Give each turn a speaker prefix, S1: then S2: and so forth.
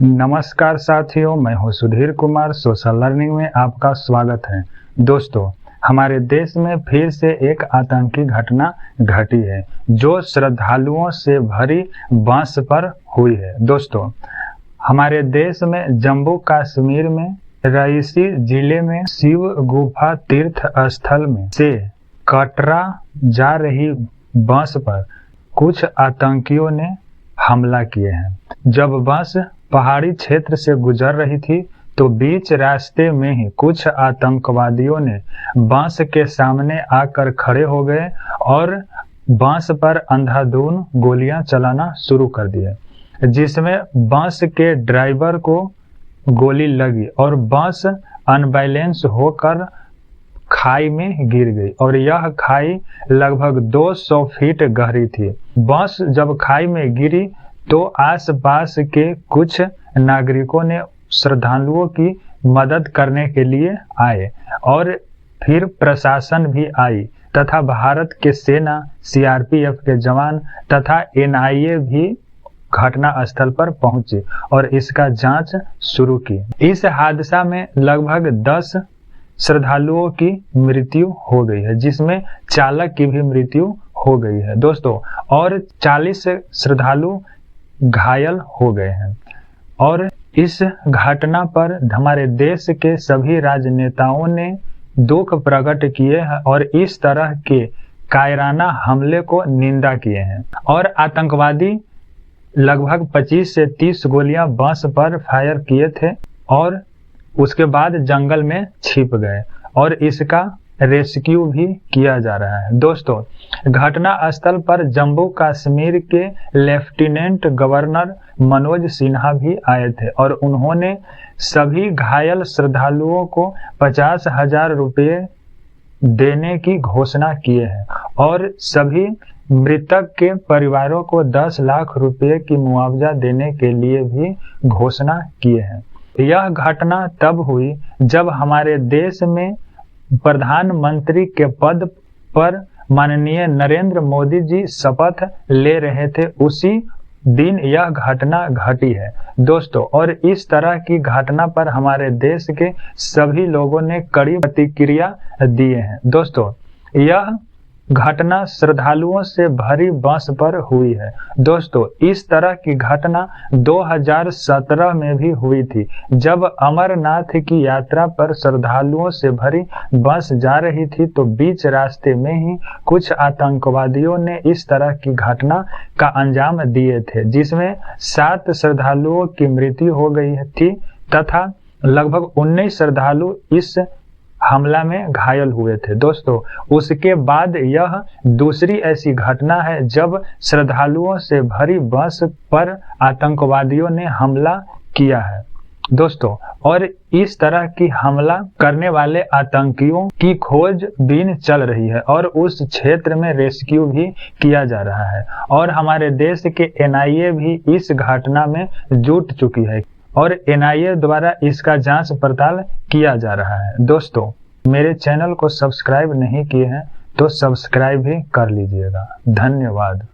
S1: नमस्कार साथियों, मैं हूं सुधीर कुमार। सोशल लर्निंग में आपका स्वागत है। दोस्तों, हमारे देश में फिर से एक आतंकी घटना घटी है जो श्रद्धालुओं से भरी बस पर हुई है। दोस्तों, हमारे देश में जम्मू कश्मीर में रईसी जिले में शिव गुफा तीर्थ स्थल में से कटरा जा रही बस पर कुछ आतंकियों ने हमला किए हैं। जब बस पहाड़ी क्षेत्र से गुजर रही थी तो बीच रास्ते में ही कुछ आतंकवादियों ने बस के सामने आकर खड़े हो गए और बस पर अंधाधुंध गोलियां चलाना शुरू कर दिए, जिसमें बस के ड्राइवर को गोली लगी और बस अनबैलेंस होकर खाई में गिर गई और यह खाई लगभग 200 फीट गहरी थी। बस जब खाई में गिरी तो आसपास के कुछ नागरिकों ने श्रद्धालुओं की मदद करने के लिए आए और फिर प्रशासन भी आई तथा भारत के सेना, सीआरपीएफ के जवान तथा एनआईए भी घटना स्थल पर पहुंचे और इसका जांच शुरू की। इस हादसा में लगभग 10 श्रद्धालुओं की मृत्यु हो गई है, जिसमें चालक की भी मृत्यु हो गई है दोस्तों, और 40 श्रद्धालु घायल हो गए हैं। और इस घटना पर हमारे देश के सभी राजनेताओं ने दुख प्रकट किए हैं और इस तरह के कायराना हमले को निंदा किए हैं। और आतंकवादी लगभग 25 से 30 गोलियां बस पर फायर किए थे और उसके बाद जंगल में छिप गए और इसका रेस्क्यू भी किया जा रहा है। दोस्तों, घटना स्थल पर जम्मू कश्मीर के लेफ्टिनेंट गवर्नर मनोज सिन्हा भी आए थे और उन्होंने सभी घायल श्रद्धालुओं को 50,000 रुपये देने की घोषणा किए हैं और सभी मृतक के परिवारों को 10 लाख रुपए की मुआवजा देने के लिए भी घोषणा किए हैं। यह घटना तब हुई जब हमारे देश में प्रधानमंत्री के पद पर माननीय नरेंद्र मोदी जी शपथ ले रहे थे। उसी दिन यह घटना घटी है दोस्तों, और इस तरह की घटना पर हमारे देश के सभी लोगों ने कड़ी प्रतिक्रिया दिए हैं। दोस्तों, यह घटना श्रद्धालुओं से भरी बस पर हुई है। दोस्तों, इस तरह की घटना 2017 में भी हुई थी, जब अमरनाथ की यात्रा पर श्रद्धालुओं से भरी बस जा रही थी तो बीच रास्ते में ही कुछ आतंकवादियों ने इस तरह की घटना का अंजाम दिए थे, जिसमें 7 श्रद्धालुओं की मृत्यु हो गई थी तथा लगभग 19 श्रद्धालु इस हमला में घायल हुए थे। दोस्तों, उसके बाद यह दूसरी ऐसी घटना है जब श्रद्धालुओं से भरी बस पर आतंकवादियों ने हमला किया है दोस्तों, और इस तरह की हमला करने वाले आतंकियों की खोजबीन चल रही है और उस क्षेत्र में रेस्क्यू भी किया जा रहा है और हमारे देश के एनआईए भी इस घटना में जुट चुकी है और एनआईए द्वारा इसका जांच पड़ताल किया जा रहा है। दोस्तों, मेरे चैनल को सब्सक्राइब नहीं किए हैं तो सब्सक्राइब भी कर लीजिएगा। धन्यवाद।